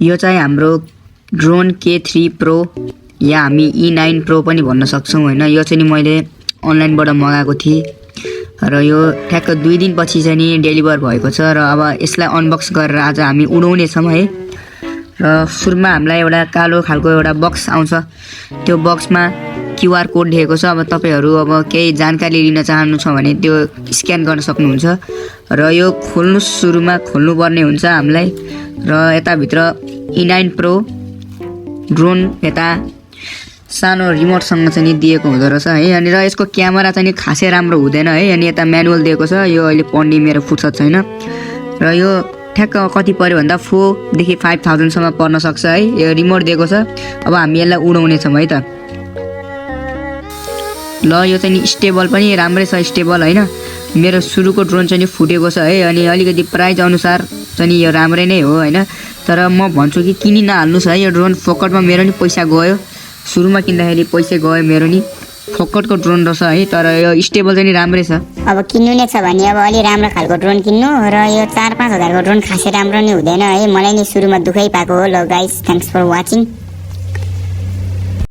यो चाहिँ हाम्रो ड्रोन K3 Pro या हामी E9 Pro पनि भन्न सक्छौँ हैन। यो चाहिँ नि मैले अनलाइनबाट मगाएको थिएँ र यो ठ्याक्क 2 दिनपछि चाहिँ नि डेलिभर भएको छ र अब यसलाई अनबक्स गरेर आज हामी उडाउने छौँ है। र सुरुमा हामीलाई एउटा कालो खालको एउटा बक्स आउँछ, त्यो बक्समा QR कोड लेखेको छ। अब तपाईहरु अब केही जानकारी लिन चाहनुहुन्छ भने त्यो स्क्यान गर्न सक्नुहुन्छ र यो सुरुमा खोल्नुपर्ने हुन्छ हामीलाई। र यता भित्र E9 Pro ड्रोन यता सानो रिमोटसँग चाहिँ नि दिएको हुँदो रहेछ है। अनि र यसको क्यामेरा चाहिँ नि खासै राम्रो हुँदैन है। अनि यता म्यानुअल दिएको छ, यो अहिले पढ्ने मेरो फुर्सद छैन। र यो ठ्याक्क कति पर्यो भन्दा 4 देखि 5000 सम्म पर्न सक्छ है। यो रिमोट दिएको छ। अब हामी यसलाई उडाउने छौँ है त। ल यो चाहिँ नि स्टेबल पनि राम्रै छ, स्टेबल हैन। मेरो सुरुको ड्रोन चाहिँ नि फुटेको छ है। अनि अलिकति प्राइस अनुसार चाहिँ नि यो राम्रै नै हो हैन। तर म भन्छु कि किनि नहाल्नुस् है, यो ड्रोन फोकटमा मेरो नि पैसा गयो। सुरुमा किन्दाखेरि पैसा गयो मेरो नि, फोकटको ड्रोन रहेछ है। तर यो स्टेबल चाहिँ नि राम्रै छ। अब किन्नु नै छ भने अब अलि राम्रो खालको ड्रोन किन्नु। र यो 4-5 हजारको ड्रोन खासै राम्रो नि हुँदैन है। मलाई नि सुरुमा दुखै पाएको हो। ल गाइस, थ्यांक्स फर वाचिङ।